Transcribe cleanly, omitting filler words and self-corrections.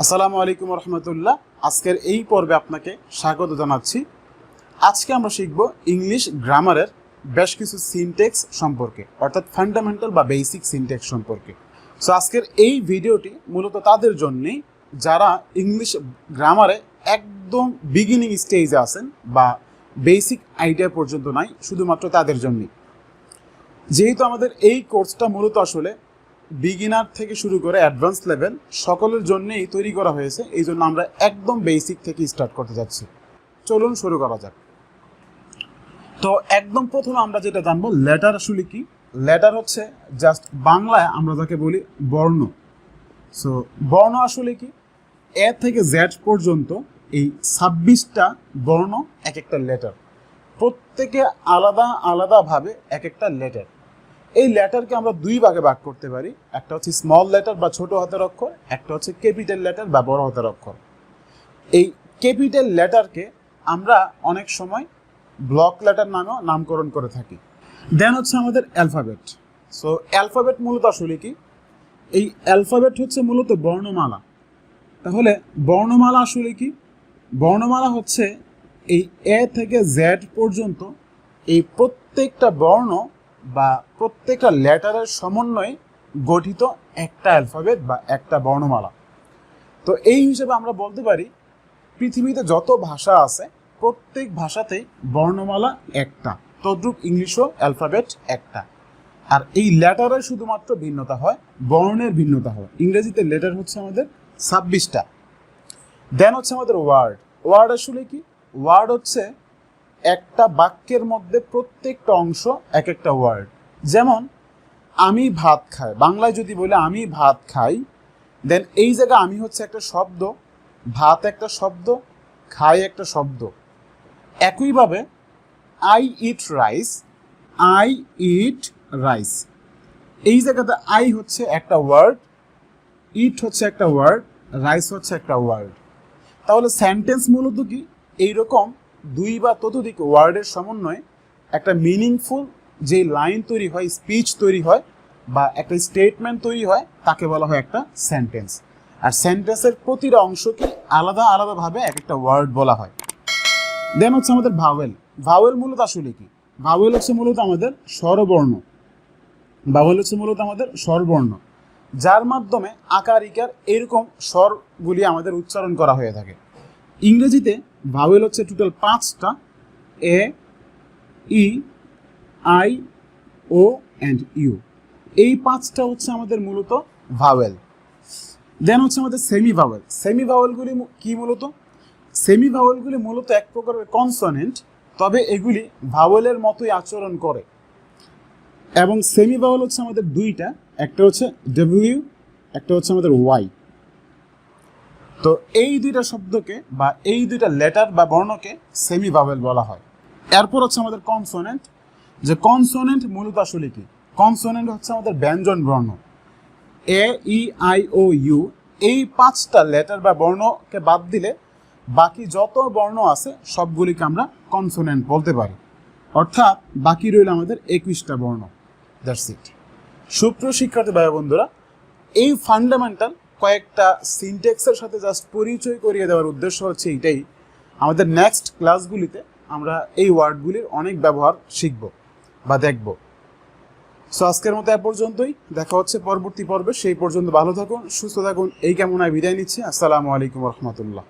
আসসালামু আলাইকুম রহমতুল্লাহ। আজকের এই পর্বে আপনাকে স্বাগত জানাচ্ছি। আজকে আমরা শিখব ইংলিশ গ্রামারের বেশ কিছু সিনট্যাক্স সম্পর্কে, অর্থাৎ ফান্ডামেন্টাল বা বেসিক সিনট্যাক্স সম্পর্কে। সো আজকের এই ভিডিওটি মূলত তাদের জন্যেই যারা ইংলিশ গ্রামারে একদম বিগিনিং স্টেজে আছেন বা বেসিক আইডিয়া পর্যন্ত নাই, শুধুমাত্র তাদের জন্যই। যেহেতু আমাদের এই কোর্সটা মূলত আসলে বিগিনার থেকে শুরু করে অ্যাডভান্স লেভেল সকলের জন্যই তৈরি করা হয়েছে, এই জন্য আমরা একদম বেসিক থেকে স্টার্ট করতে যাচ্ছি। চলুন শুরু করা যাক। তো একদম প্রথমে আমরা যেটা জানবো, লেটার আসলে কি। লেটার হচ্ছে জাস্ট বাংলায় আমরা যাকে বলি বর্ণ। সো বর্ণ আসলে কি, এ থেকে জেড পর্যন্ত এই 26টা বর্ণ এক একটা লেটার, প্রত্যেকে আলাদা আলাদাভাবে এক একটা লেটার। এই লেটারকে আমরা দুই ভাগে ভাগ করতে পারি, একটা হচ্ছে স্মল লেটার বা ছোট হাতের অক্ষর, একটা হচ্ছে ক্যাপিটাল লেটার বা বড় হাতের অক্ষর। এই ক্যাপিটাল লেটারকে আমরা অনেক সময় ব্লক লেটার নামেও নামকরণ করে থাকি। দেন হচ্ছে আমাদের অ্যালফাবেট। সো অ্যালফাবেট মূলত আসলে কি, এই অ্যালফাবেট হচ্ছে মূলত বর্ণমালা। তাহলে বর্ণমালা আসলে কি, বর্ণমালা হচ্ছে এই এ থেকে জেড পর্যন্ত এই প্রত্যেকটা বর্ণ বা প্রত্যেকটা লেটারের সমন্বয়ে গঠিত একটা অ্যালফাবেট বা একটা বর্ণমালা। তো এই হিসেবে আমরা বলতে পারি পৃথিবীতে যত ভাষা আছে প্রত্যেক ভাষাতেই বর্ণমালা একটা, তদ্রূপ ইংলিশও অ্যালফাবেট একটা। আর এই লেটারের শুধুমাত্র ভিন্নতা হয়, বর্ণের ভিন্নতা হয়। ইংরেজিতে লেটার হচ্ছে আমাদের 26টা। দেন হচ্ছে আমাদের ওয়ার্ড। ওয়ার্ড আসলে কি, ওয়ার্ড হচ্ছে একটা বাক্যের মধ্যে প্রত্যেকটা অংশ এক একটা ওয়ার্ড। যেমন আমি ভাত খাই, বাংলায় যদি বলে আমি ভাত খাই, দেন এই জায়গায় আমি হচ্ছে একটা শব্দ, ভাত একটা শব্দ, খাই একটা শব্দ। একইভাবে I eat rice, I eat rice, এই জায়গাতে আই হচ্ছে একটা ওয়ার্ড, ইট হচ্ছে একটা ওয়ার্ড, রাইস হচ্ছে একটা ওয়ার্ড। তাহলে সেন্টেন্স মূলত কি, এইরকম দুই বা ততোধিক ওয়ার্ডের সমন্বয়ে একটা মিনিংফুল যে লাইন তৈরি হয়, স্পিচ তৈরি হয় বা একটা স্টেটমেন্ট তৈরি হয়, তাকে বলা হয় একটা সেন্টেন্স। আর সেন্টেন্সের প্রতিটা অংশকে আলাদা আলাদাভাবে এক একটা ওয়ার্ড বলা হয়। দেন হচ্ছে আমাদের ভাওয়েল। ভাওয়েল মূলত আসলে কি, ভাওয়েল হচ্ছে মূলত আমাদের স্বরবর্ণ। ভাওয়েল হচ্ছে মূলত আমাদের স্বরবর্ণ, যার মাধ্যমে আকার ইকার এরকম স্বরগুলি আমাদের উচ্চারণ করা হয়ে থাকে। ইংরেজিতে ভাওয়েল হচ্ছে টোটাল 5টা, এ, ই, আই, ও অ্যান্ড ইউ। এই 5টা হচ্ছে আমাদের মূলত ভাওয়েল। দেন হচ্ছে আমাদের সেমি ভাওয়েল। সেমি ভাওয়েলগুলি কি মূলত, সেমি ভাওয়েলগুলি মূলত এক প্রকারের কনসোনেন্ট, তবে এগুলি ভাওয়েলের মতোই আচরণ করে। এবং সেমি ভাওয়েল হচ্ছে আমাদের দুইটা, একটা হচ্ছে ডব্লিউ, একটা হচ্ছে আমাদের ওয়াই। তো এই দুইটা শব্দকে বা এই দুইটা লেটার বা বর্ণকে সেমি ভাওয়েল বলা হয়। এরপর হচ্ছে আমাদের কনসোনেন্ট। যে কনসোনেন্ট মূলত আসলে কি, কনসোনেন্ট হচ্ছে আমাদের ব্যঞ্জন বর্ণ, এ, ই, আই, ও, ইউ। এই 5টা লেটার বা বর্ণকে বাদ দিলে বাকি যত বর্ণ আছে সবগুলিকে আমরা কনসোনেন্ট বলতে পারি। অর্থাৎ বাকি রইল আমাদের 21টা বর্ণ। That's it. সুপ্রিয় শিক্ষার্থী ভাই বন্ধুরা, এই ফান্ডামেন্টাল কয়েকটা সিনট্যাক্সের সাথে জাস্ট পরিচয় করিয়ে দেওয়ার উদ্দেশ্য হচ্ছে এইটাই। আমাদের নেক্সট ক্লাসগুলিতে আমরা এই ওয়ার্ডগুলির অনেক ব্যবহার শিখব বা দেখব। সো আজকের মতো এ পর্যন্তই, দেখা হচ্ছে পরবর্তী পর্বে। সেই পর্যন্ত ভালো থাকুন, সুস্থ থাকুন, এই কামনায় বিদায় নিচ্ছি। আসসালামু আলাইকুম রহমতুল্লাহ।